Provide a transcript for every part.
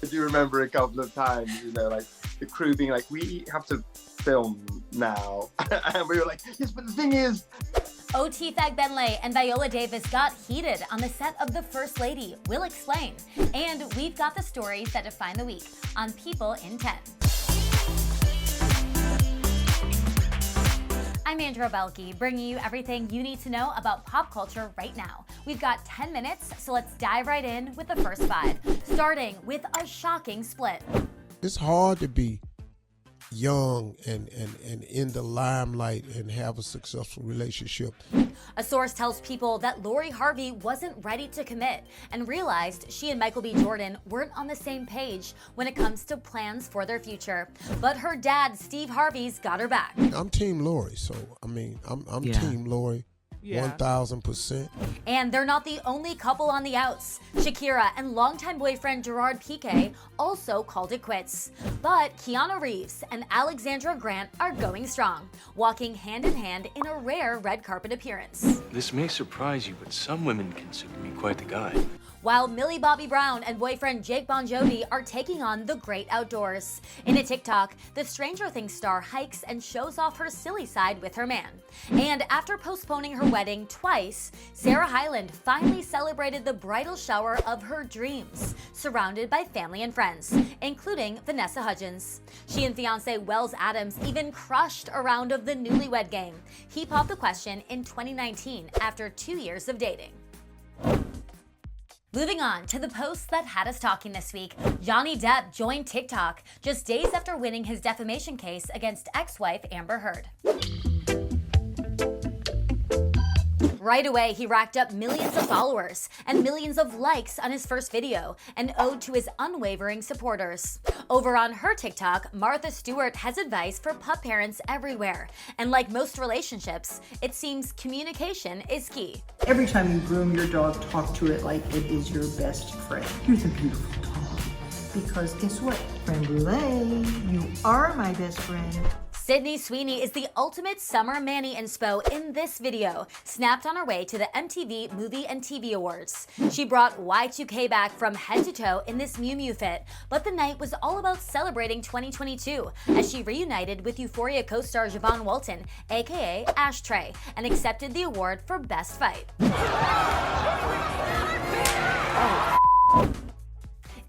I do remember a couple of times, like the crew being like, we have to film now. And we were like, yes, but the thing is... OT Fagbenle and Viola Davis got heated on the set of The First Lady. We'll explain. And we've got the stories that define the week on People in 10. I'm Andrea Belke, bringing you everything you need to know about pop culture right now. We've got 10 minutes, so let's dive right in with the first 5, starting with a shocking split. It's hard to be young and in the limelight and have a successful relationship. A source tells People that Lori Harvey wasn't ready to commit and realized she and Michael B. Jordan weren't on the same page when it comes to plans for their future. But her dad, Steve Harvey's, got her back. I'm Team Lori, so I'm Team Lori. 1,000%. And they're not the only couple on the outs. Shakira and longtime boyfriend Gerard Piqué also called it quits. But Keanu Reeves and Alexandra Grant are going strong, walking hand in hand in a rare red carpet appearance. This may surprise you, but some women consider me quite the guy. While Millie Bobby Brown and boyfriend Jake Bon Jovi are taking on the great outdoors. In a TikTok, the Stranger Things star hikes and shows off her silly side with her man. And after postponing her wedding twice, Sarah Hyland finally celebrated the bridal shower of her dreams, surrounded by family and friends, including Vanessa Hudgens. She and fiancé Wells Adams even crushed a round of the Newlywed Game. He popped the question in 2019 after 2 years of dating. Moving on to the posts that had us talking this week, Johnny Depp joined TikTok just days after winning his defamation case against ex-wife Amber Heard. Right away, he racked up millions of followers and millions of likes on his first video, an ode to his unwavering supporters. Over on her TikTok, Martha Stewart has advice for pup parents everywhere. And like most relationships, it seems communication is key. Every time you groom your dog, talk to it like it is your best friend. You're the beautiful dog. Because guess what? Creme brulee, you are my best friend. Sydney Sweeney is the ultimate summer mani inspo in this video, snapped on her way to the MTV Movie and TV Awards. She brought Y2K back from head to toe in this Miu Miu fit, but the night was all about celebrating 2022 as she reunited with Euphoria co-star Javon Walton, aka Ashtray, and accepted the award for Best Fight.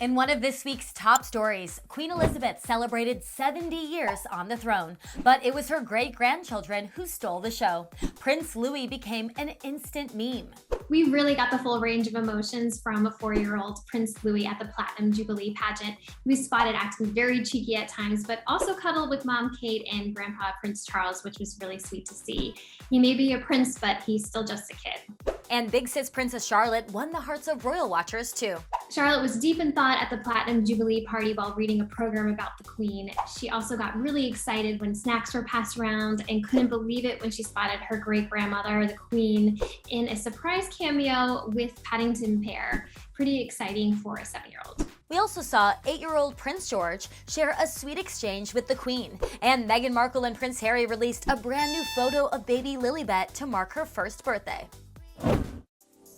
In one of this week's top stories, Queen Elizabeth celebrated 70 years on the throne, but it was her great-grandchildren who stole the show. Prince Louis became an instant meme. We really got the full range of emotions from a 4-year-old Prince Louis at the Platinum Jubilee pageant. He was spotted acting very cheeky at times, but also cuddled with Mom Kate and Grandpa Prince Charles, which was really sweet to see. He may be a prince, but he's still just a kid. And big sis Princess Charlotte won the hearts of royal watchers too. Charlotte was deep in thought at the Platinum Jubilee party while reading a program about the Queen. She also got really excited when snacks were passed around and couldn't believe it when she spotted her great-grandmother, the Queen, in a surprise cameo with Paddington Bear. Pretty exciting for a 7-year-old. We also saw 8-year-old Prince George share a sweet exchange with the Queen. And Meghan Markle and Prince Harry released a brand new photo of baby Lilibet to mark her first birthday.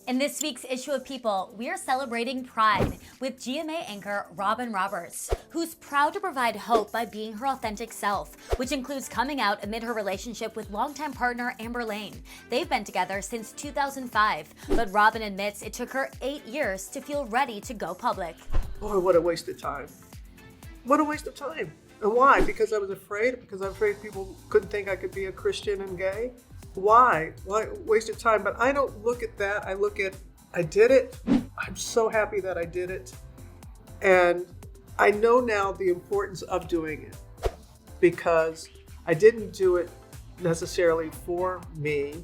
In this week's issue of People, we are celebrating Pride with GMA anchor Robin Roberts, who's proud to provide hope by being her authentic self, which includes coming out amid her relationship with longtime partner Amber Lane. They've been together since 2005, but Robin admits it took her 8 years to feel ready to go public. Boy, what a waste of time. What a waste of time. And why? Because I was afraid? Because I'm afraid people couldn't think I could be a Christian and gay? Why? Why waste of time? But I don't look at that. I look at, I did it. I'm so happy that I did it. And I know now the importance of doing it because I didn't do it necessarily for me.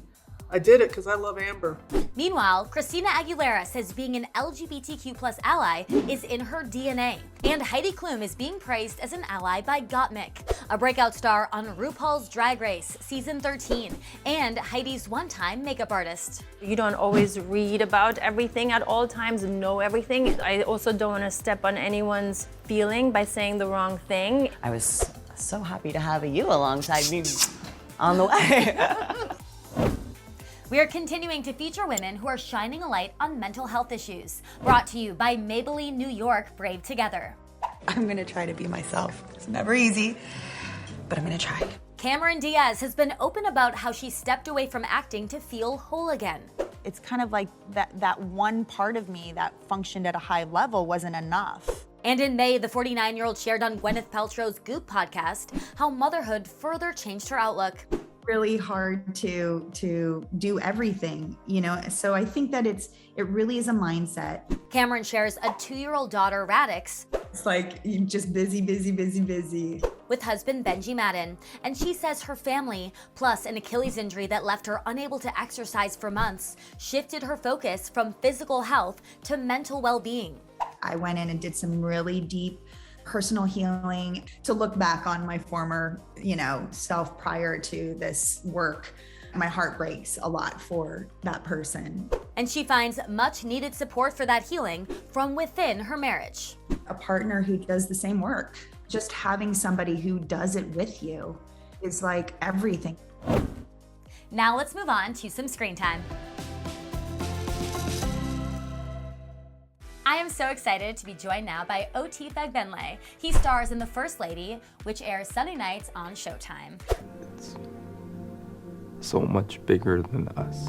I did it because I love Amber. Meanwhile, Christina Aguilera says being an LGBTQ+ ally is in her DNA. And Heidi Klum is being praised as an ally by Gottmik, a breakout star on RuPaul's Drag Race Season 13, and Heidi's one-time makeup artist. You don't always read about everything at all times and know everything. I also don't want to step on anyone's feeling by saying the wrong thing. I was so happy to have you alongside me on the way. We are continuing to feature women who are shining a light on mental health issues. Brought to you by Maybelline New York Brave Together. I'm gonna try to be myself. It's never easy, but I'm gonna try. Cameron Diaz has been open about how she stepped away from acting to feel whole again. It's kind of like that one part of me that functioned at a high level wasn't enough. And in May, the 49-year-old shared on Gwyneth Paltrow's Goop podcast how motherhood further changed her outlook. Really hard to do everything, you know? So I think that it really is a mindset. Cameron shares a 2-year-old daughter, Radix. It's like you're just busy. With husband Benji Madden, and she says her family, plus an Achilles injury that left her unable to exercise for months, shifted her focus from physical health to mental well-being. I went in and did some really deep personal healing to look back on my former, self prior to this work. My heart breaks a lot for that person. And she finds much needed support for that healing from within her marriage. A partner who does the same work. Just having somebody who does it with you is like everything. Now let's move on to some screen time. I am so excited to be joined now by O.T. Fagbenle. He stars in The First Lady, which airs Sunday nights on Showtime. It's so much bigger than us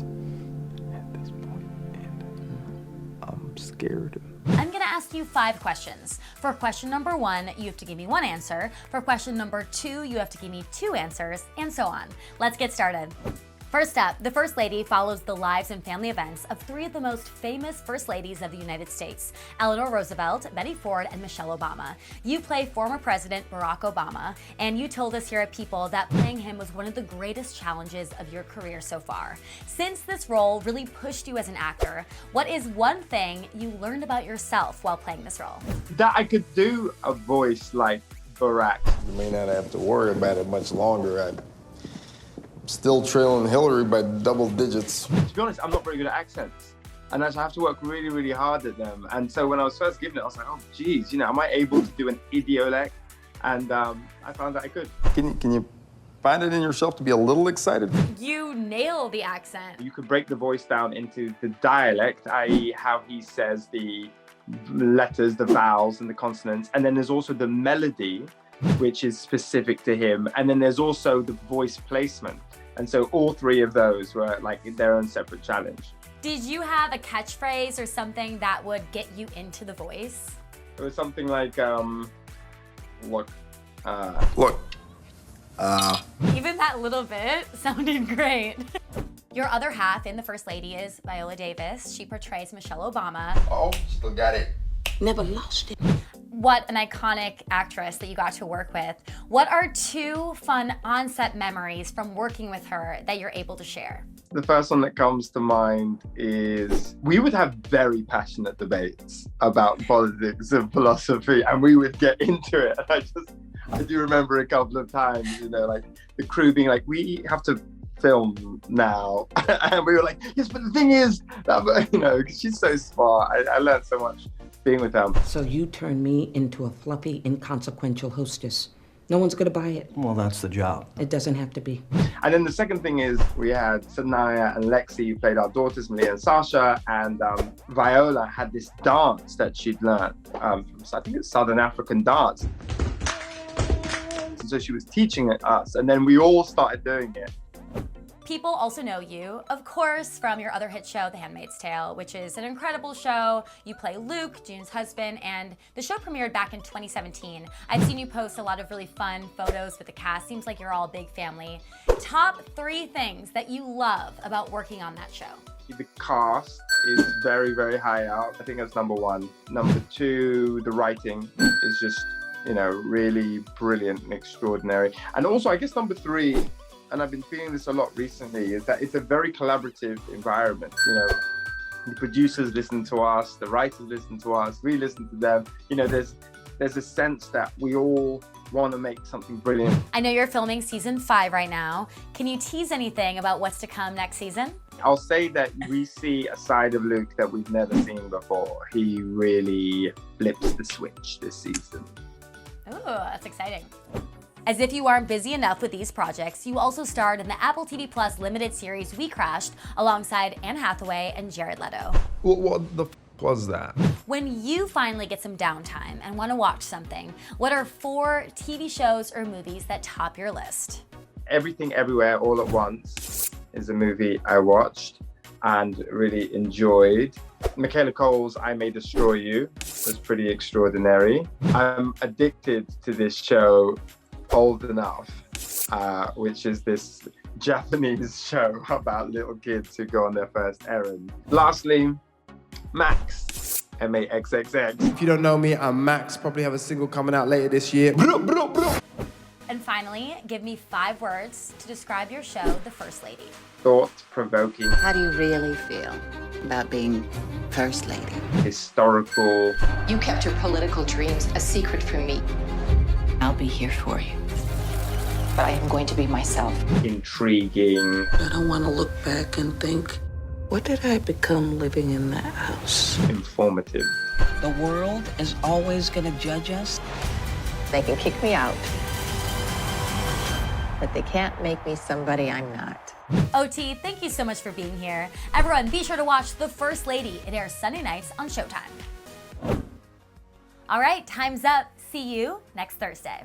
at this point, and I'm scared. I'm gonna ask you 5 questions. For question number 1, you have to give me 1 answer. For question number 2, you have to give me 2 answers, and so on. Let's get started. First up, The First Lady follows the lives and family events of 3 of the most famous First Ladies of the United States, Eleanor Roosevelt, Betty Ford, and Michelle Obama. You play former President Barack Obama, and you told us here at People that playing him was one of the greatest challenges of your career so far. Since this role really pushed you as an actor, what is one thing you learned about yourself while playing this role? That I could do a voice like Barack. You may not have to worry about it much longer. I'm still trailing Hillary by double digits. To be honest, I'm not very good at accents. And I have to work really, really hard at them. And so when I was first given it, I was like, oh, geez, am I able to do an idiolect? And I found that I could. Can you find it in yourself to be a little excited? You nail the accent. You could break the voice down into the dialect, i.e. how he says the letters, the vowels and the consonants. And then there's also the melody, which is specific to him. And then there's also the voice placement. And so all 3 of those were like their own separate challenge. Did you have a catchphrase or something that would get you into the voice? It was something like, look. Even that little bit sounded great. Your other half in The First Lady is Viola Davis. She portrays Michelle Obama. Oh, still got it. Never lost it. What an iconic actress that you got to work with. What are 2 fun on-set memories from working with her that you're able to share? The first one that comes to mind is we would have very passionate debates about politics and philosophy, and we would get into it. And I do remember a couple of times, like the crew being like, we have to film now. And we were like, yes, but the thing is, that, she's so smart. I learned so much being with them. So you turn me into a fluffy, inconsequential hostess. No one's gonna buy it. Well, that's the job. It doesn't have to be. And then the second thing is we had Sanaya and Lexi, who played our daughters, Malia and Sasha, and Viola had this dance that she'd learned from, I think it's Southern African dance. And so she was teaching it us, and then we all started doing it. People also know you, of course, from your other hit show, The Handmaid's Tale, which is an incredible show. You play Luke, June's husband, and the show premiered back in 2017. I've seen you post a lot of really fun photos with the cast. Seems like you're all a big family. Top 3 things that you love about working on that show. The cast is very, very high up. I think that's number 1. Number 2, the writing is just, really brilliant and extraordinary. And also, I guess number 3, and I've been feeling this a lot recently, is that it's a very collaborative environment. The producers listen to us, the writers listen to us, we listen to them. There's a sense that we all want to make something brilliant. I know you're filming season 5 right now. Can you tease anything about what's to come next season? I'll say that we see a side of Luke that we've never seen before. He really flips the switch this season. Ooh, that's exciting. As if you aren't busy enough with these projects, you also starred in the Apple TV Plus limited series We Crashed alongside Anne Hathaway and Jared Leto. What the was that? When you finally get some downtime and want to watch something, what are 4 TV shows or movies that top your list? Everything Everywhere All at Once is a movie I watched and really enjoyed. Michaela Cole's I May Destroy You was pretty extraordinary. I'm addicted to this show, Old Enough, which is this Japanese show about little kids who go on their first errand. Lastly, Max, M-A-X-X-X. If you don't know me, I'm Max. Probably have a single coming out later this year. And finally, give me 5 words to describe your show, The First Lady. Thought-provoking. How do you really feel about being First Lady? Historical. You kept your political dreams a secret from me. I'll be here for you. But I am going to be myself. Intriguing. I don't want to look back and think, what did I become living in that house? Informative. The world is always going to judge us. They can kick me out, but they can't make me somebody I'm not. OT, thank you so much for being here. Everyone, be sure to watch The First Lady. It airs Sunday nights on Showtime. All right, time's up. See you next Thursday.